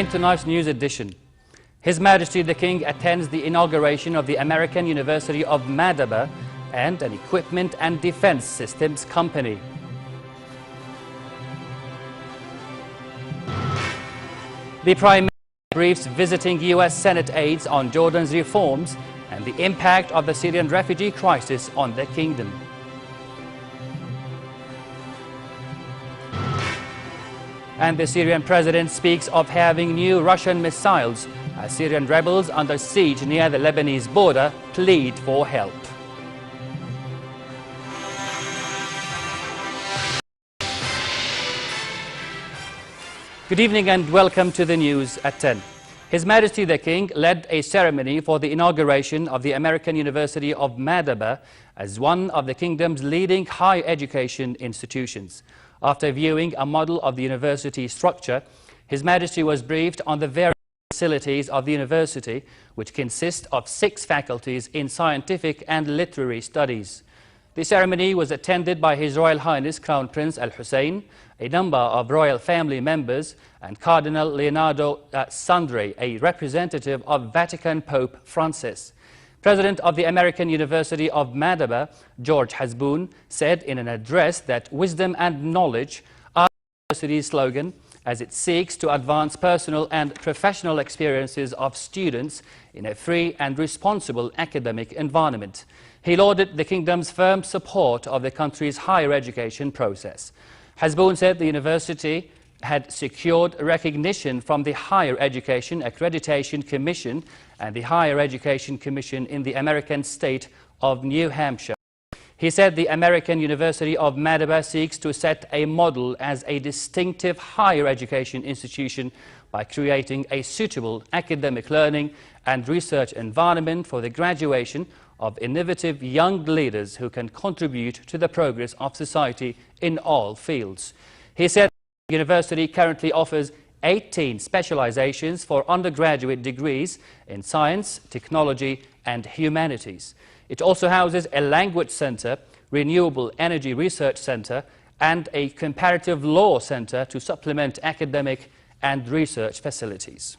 In tonight's news edition, His Majesty the King attends the inauguration of the American University of Madaba and an equipment and defense systems company. The Prime Minister briefs visiting U.S. Senate aides on Jordan's reforms and the impact of the Syrian refugee crisis on the kingdom. And the Syrian president speaks of having new Russian missiles as Syrian rebels under siege near the Lebanese border plead for help. Good evening and welcome to the news at 10. His Majesty the King led a ceremony for the inauguration of the American University of Madaba as one of the kingdom's leading higher education institutions. After viewing a model of the university structure, His Majesty was briefed on the various facilities of the university, which consist of 6 faculties in scientific and literary studies. The ceremony was attended by His Royal Highness Crown Prince Al-Hussein, a number of royal family members, and Cardinal Leonardo Sandri, a representative of Vatican Pope Francis. President of the American University of Madaba, George Hasboun, said in an address that wisdom and knowledge are the university's slogan as it seeks to advance personal and professional experiences of students in a free and responsible academic environment. He lauded the kingdom's firm support of the country's higher education process. Hasboun said the university had secured recognition from the Higher Education Accreditation Commission and the Higher Education Commission in the American state of New Hampshire. He said the American University of Madaba seeks to set a model as a distinctive higher education institution by creating a suitable academic learning and research environment for the graduation of innovative young leaders who can contribute to the progress of society in all fields. He said the university currently offers 18 specializations for undergraduate degrees in science, technology, and humanities. It also houses a language center, renewable energy research center, and a comparative law center to supplement academic and research facilities.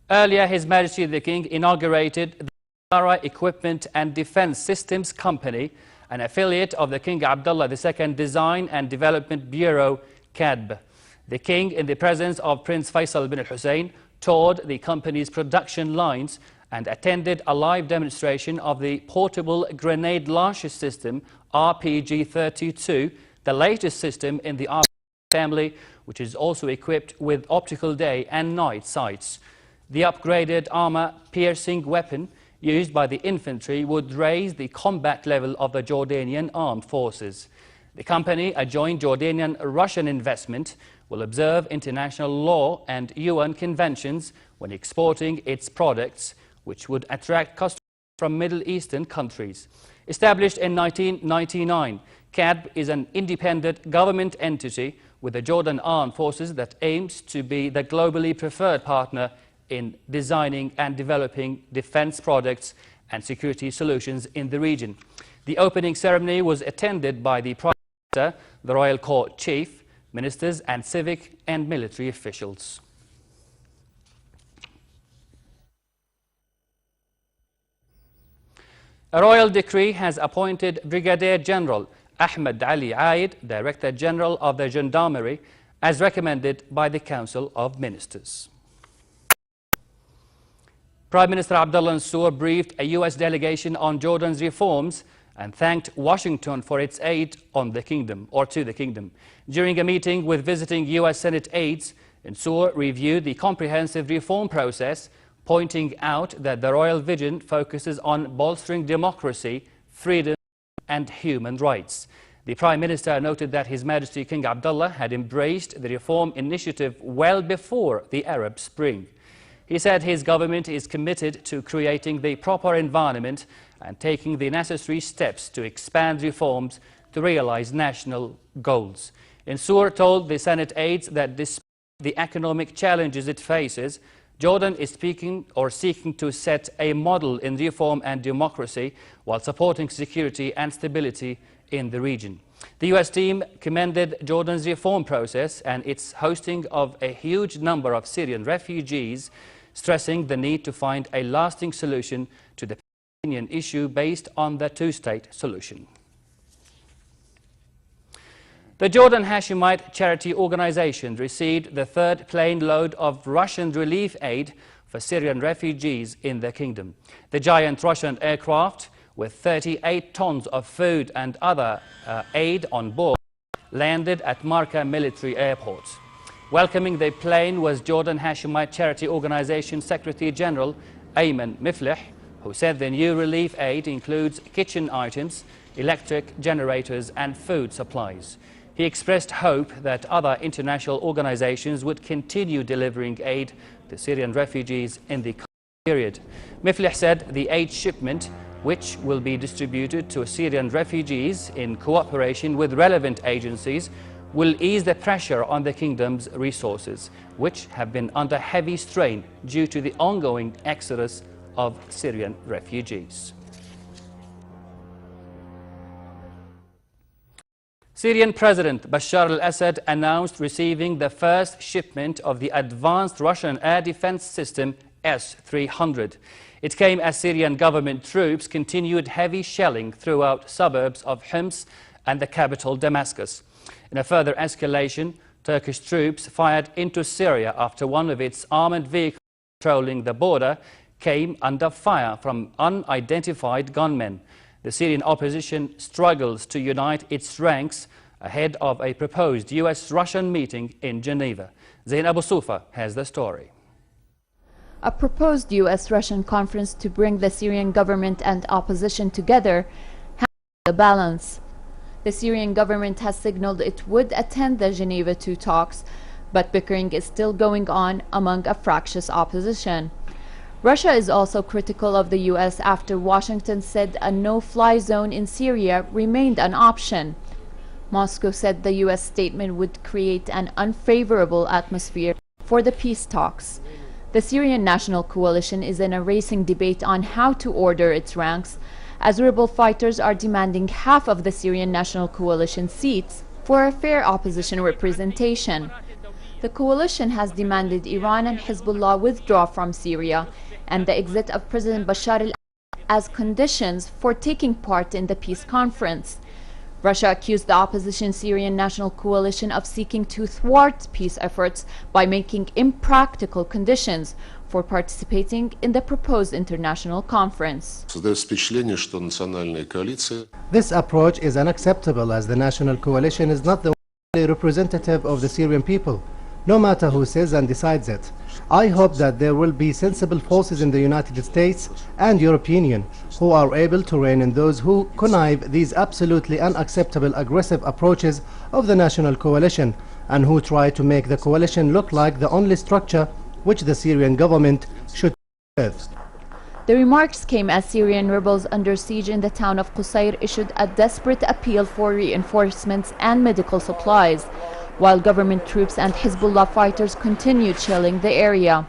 Earlier, His Majesty the King inaugurated the Zara Equipment and Defense Systems Company, an affiliate of the King Abdullah II Design and Development Bureau, CADB. The King, in the presence of Prince Faisal bin Hussein, toured the company's production lines and attended a live demonstration of the portable grenade launcher system RPG-32, the latest system in the RPG family, which is also equipped with optical day and night sights. The upgraded armor-piercing weapon used by the infantry would raise the combat level of the Jordanian armed forces. The company, a joint Jordanian-Russian investment, will observe international law and UN conventions when exporting its products, which would attract customers from Middle Eastern countries. Established in 1999, CADB is an independent government entity with the Jordan Armed Forces that aims to be the globally preferred partner in designing and developing defense products and security solutions in the region. The opening ceremony was attended by the Prime Minister, the Royal Court Chief, ministers and civic and military officials. A royal decree has appointed Brigadier General Ahmed Ali Aid, Director General of the Gendarmerie, as recommended by the Council of Ministers. Prime Minister Abdullah briefed a U.S. delegation on Jordan's reforms and thanked Washington for its aid to the kingdom. During a meeting with visiting U.S. Senate aides, Mansour reviewed the comprehensive reform process, pointing out that the royal vision focuses on bolstering democracy, freedom, and human rights. The Prime Minister noted that His Majesty King Abdullah had embraced the reform initiative well before the Arab Spring. He said his government is committed to creating the proper environment and taking the necessary steps to expand reforms to realize national goals. Mansour told the Senate aides that despite the economic challenges it faces, Jordan is seeking to set a model in reform and democracy while supporting security and stability in the region. The US team commended Jordan's reform process and its hosting of a huge number of Syrian refugees, stressing the need to find a lasting solution to the Palestinian issue based on the two-state solution. The Jordan Hashemite Charity Organization received the third plane load of Russian relief aid for Syrian refugees in the kingdom. The giant Russian aircraft, with 38 tons of food and other aid on board, landed at Marka military airport. Welcoming the plane was Jordan Hashemite Charity Organization Secretary General Ayman Mifleh, who said the new relief aid includes kitchen items, electric generators and food supplies. He expressed hope that other international organizations would continue delivering aid to Syrian refugees in the period. Mifleh said the aid shipment, which will be distributed to Syrian refugees in cooperation with relevant agencies, will ease the pressure on the kingdom's resources, which have been under heavy strain due to the ongoing exodus of Syrian refugees. Syrian President Bashar al-Assad announced receiving the first shipment of the advanced Russian air defense system S-300. It came as Syrian government troops continued heavy shelling throughout suburbs of Homs and the capital Damascus. In a further escalation, Turkish troops fired into Syria after one of its armored vehicles patrolling the border came under fire from unidentified gunmen. The Syrian opposition struggles to unite its ranks ahead of a proposed US-Russian meeting in Geneva. Zain Abu Sufa has the story. A proposed US-Russian conference to bring the Syrian government and opposition together has the balance. The Syrian government has signaled it would attend the Geneva II talks, but bickering is still going on among a fractious opposition. Russia is also critical of the US after Washington said a no-fly zone in Syria remained an option. Moscow said the US statement would create an unfavorable atmosphere for the peace talks. The Syrian National Coalition is in a racing debate on how to order its ranks, as rebel fighters are demanding half of the Syrian National Coalition seats for a fair opposition representation. The coalition has demanded Iran and Hezbollah withdraw from Syria and the exit of President Bashar al-Assad as conditions for taking part in the peace conference. Russia accused the opposition Syrian National Coalition of seeking to thwart peace efforts by making impractical conditions for participating in the proposed international conference. This approach is unacceptable, as the National Coalition is not the only representative of the Syrian people, no matter who says and decides it. I hope that there will be sensible forces in the United States and European Union who are able to rein in those who connive these absolutely unacceptable aggressive approaches of the National Coalition, and who try to make the coalition look like the only structure which the Syrian government should serve. The remarks came as Syrian rebels under siege in the town of Qusayr issued a desperate appeal for reinforcements and medical supplies, while government troops and Hezbollah fighters continued shelling the area.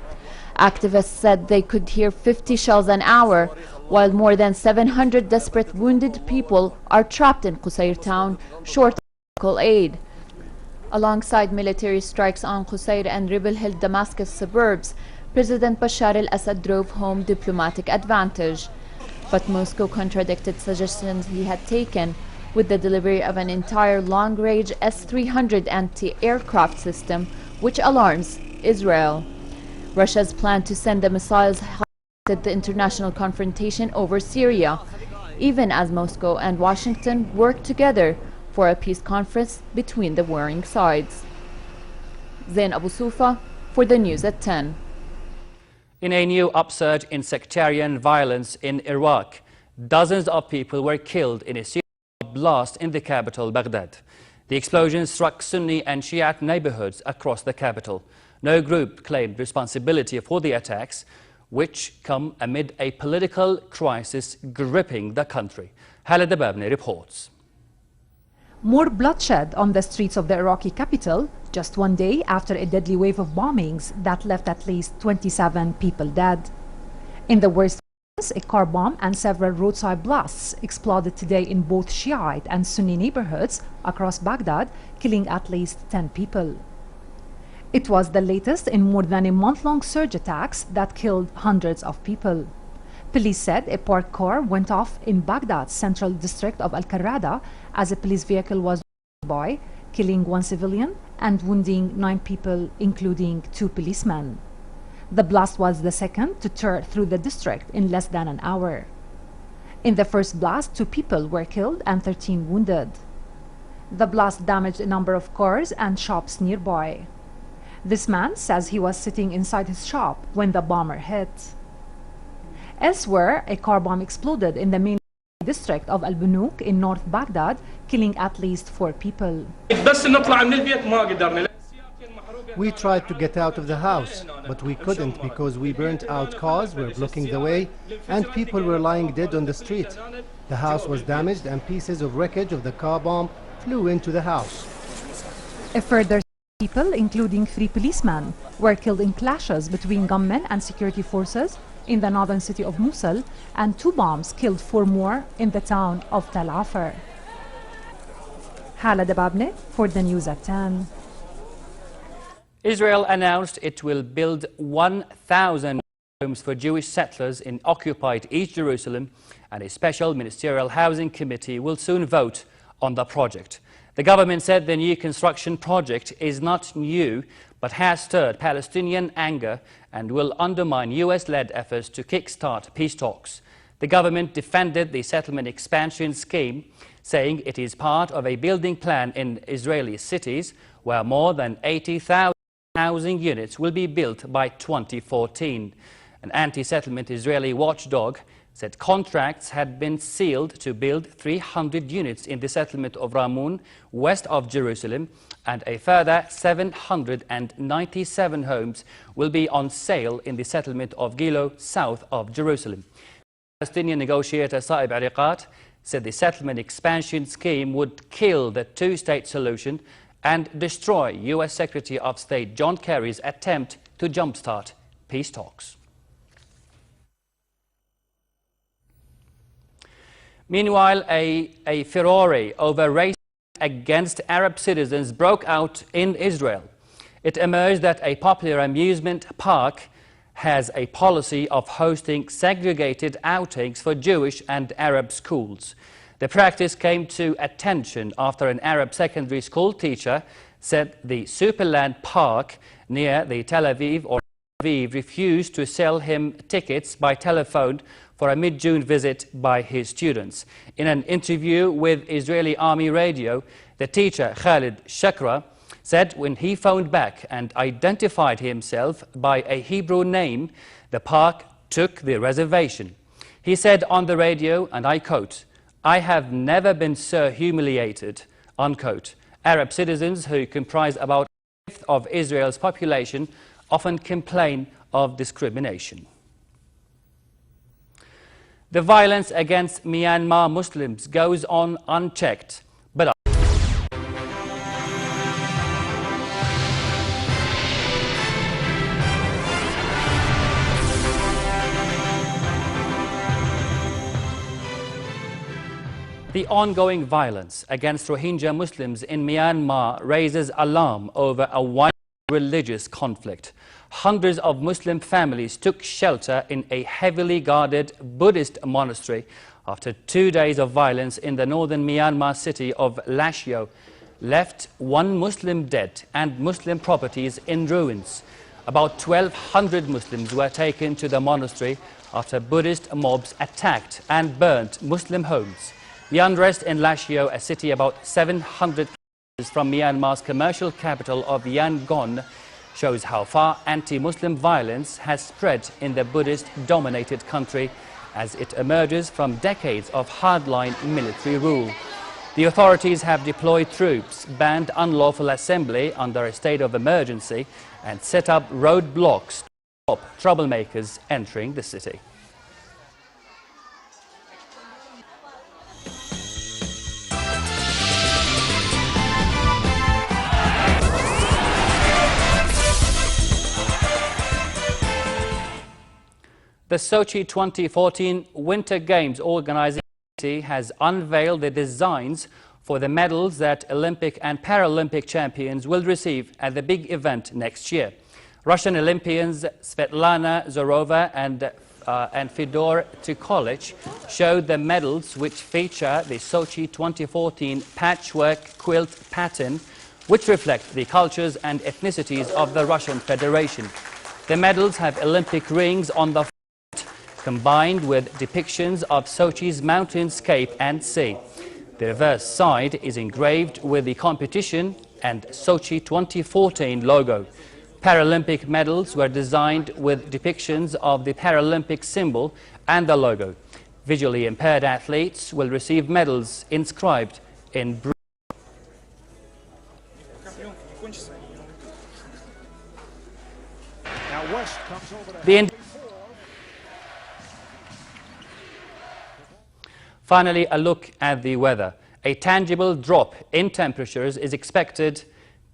Activists said they could hear 50 shells an hour, while more than 700 desperate wounded people are trapped in Qusayr town, short of medical aid. Alongside military strikes on Qusayr and rebel-held Damascus suburbs, President Bashar al-Assad drove home diplomatic advantage. But Moscow contradicted suggestions he had taken with the delivery of an entire long-range S-300 anti-aircraft system, which alarms Israel. Russia's plan to send the missiles highlighted the international confrontation over Syria, even as Moscow and Washington work together for a peace conference between the warring sides. Zain Abu Sufa for the news at 10. In a new upsurge in sectarian violence in Iraq, dozens of people were killed in a series of blasts in the capital, Baghdad. The explosions struck Sunni and Shiite neighborhoods across the capital. No group claimed responsibility for the attacks, which come amid a political crisis gripping the country. Khaled Dababni reports. More bloodshed on the streets of the Iraqi capital, just one day after a deadly wave of bombings that left at least 27 people dead. In the worst A car bomb and several roadside blasts exploded today in both Shiite and Sunni neighborhoods across Baghdad, killing at least 10 people. It was the latest in more than a month-long surge attacks that killed hundreds of people. Police said a parked car went off in Baghdad's central district of Al-Karada as a police vehicle was by, killing one civilian and wounding 9 people, including 2 policemen. The blast was the second to tear through the district in less than an hour. In the first blast, 2 people were killed and 13 wounded. The blast damaged a number of cars and shops nearby. This man says he was sitting inside his shop when the bomber hit. Elsewhere, a car bomb exploded in the main district of Al-Bunouk in North Baghdad, killing at least 4 people. We tried to get out of the house, but we couldn't because we burnt out cars were blocking the way and people were lying dead on the street. The house was damaged and pieces of wreckage of the car bomb flew into the house. A further people, including 3 policemen, were killed in clashes between gunmen and security forces in the northern city of Mosul, and 2 bombs killed 4 more in the town of Tel Afar. Hala Dababne for the news at 10. Israel announced it will build 1,000 homes for Jewish settlers in occupied East Jerusalem, and a special ministerial housing committee will soon vote on the project. The government said the new construction project is not new, but has stirred Palestinian anger and will undermine US-led efforts to kickstart peace talks. The government defended the settlement expansion scheme, saying it is part of a building plan in Israeli cities where more than 80,000 housing units will be built by 2014. An anti-settlement Israeli watchdog said contracts had been sealed to build 300 units in the settlement of Ramun, west of Jerusalem, and a further 797 homes will be on sale in the settlement of Gilo, south of Jerusalem. Palestinian negotiator Saib Ariqat said the settlement expansion scheme would kill the two-state solution and destroy US Secretary of State John Kerry's attempt to jumpstart peace talks. Meanwhile, a furore over racism against Arab citizens broke out in Israel. It emerged that a popular amusement park has a policy of hosting segregated outings for Jewish and Arab schools. The practice came to attention after an Arab secondary school teacher said the Superland Park near the Tel Aviv refused to sell him tickets by telephone for a mid-June visit by his students. In an interview with Israeli Army radio, the teacher Khalid Shakra said when he phoned back and identified himself by a Hebrew name, the park took the reservation. He said on the radio, and I quote, "I have never been so humiliated," unquote. Arab citizens, who comprise about a fifth of Israel's population, often complain of discrimination. The violence against Myanmar Muslims goes on unchecked, but the ongoing violence against Rohingya Muslims in Myanmar raises alarm over a wide religious conflict. Hundreds of Muslim families took shelter in a heavily guarded Buddhist monastery after 2 days of violence in the northern Myanmar city of Lashio left 1 Muslim dead and Muslim properties in ruins. About 1,200 Muslims were taken to the monastery after Buddhist mobs attacked and burnt Muslim homes. The unrest in Lashio, a city about 700 kilometers from Myanmar's commercial capital of Yangon, shows how far anti-Muslim violence has spread in the Buddhist-dominated country as it emerges from decades of hardline military rule. The authorities have deployed troops, banned unlawful assembly under a state of emergency, and set up roadblocks to stop troublemakers entering the city. The Sochi 2014 Winter Games organizing committee has unveiled the designs for the medals that Olympic and Paralympic champions will receive at the big event next year. Russian Olympians Svetlana Zorova and Fedor Tukolich showed the medals which feature the Sochi 2014 patchwork quilt pattern, which reflect the cultures and ethnicities of the Russian Federation. The medals have Olympic rings on the front, combined with depictions of Sochi's mountainscape and sea. The reverse side is engraved with the competition and Sochi 2014 logo. Paralympic medals were designed with depictions of the Paralympic symbol and the logo. Visually impaired athletes will receive medals inscribed in Finally, a look at the weather. A tangible drop in temperatures is expected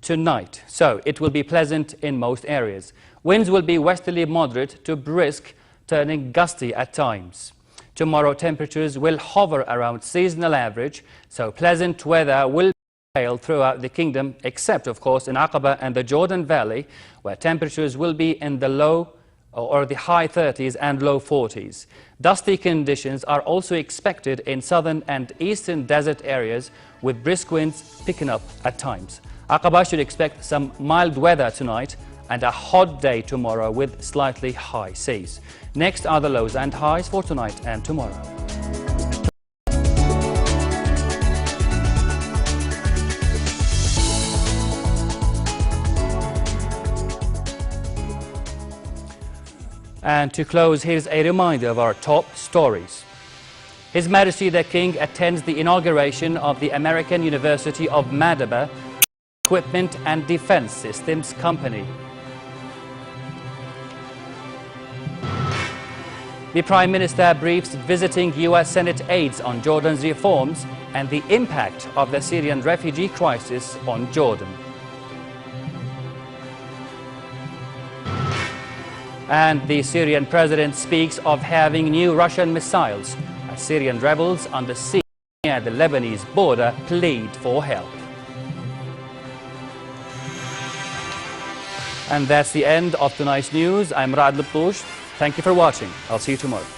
tonight, so it will be pleasant in most areas. Winds will be westerly moderate to brisk, turning gusty at times. Tomorrow, temperatures will hover around seasonal average, so pleasant weather will prevail throughout the kingdom, except, of course, in Aqaba and the Jordan Valley, where temperatures will be in the low or the high 30s and low 40s. Dusty conditions are also expected in southern and eastern desert areas, with brisk winds picking up at times. Aqaba should expect some mild weather tonight and a hot day tomorrow with slightly high seas. Next are the lows and highs for tonight and tomorrow. And to close, here's a reminder of our top stories. His Majesty the King attends the inauguration of the American University of Madaba Equipment and Defense Systems Company. The Prime Minister briefs visiting US Senate aides on Jordan's reforms and the impact of the Syrian refugee crisis on Jordan. And the Syrian president speaks of having new Russian missiles as Syrian rebels under siege near the Lebanese border plead for help. And that's the end of tonight's news. I'm Ra'ad Lubtoush. Thank you for watching. I'll see you tomorrow.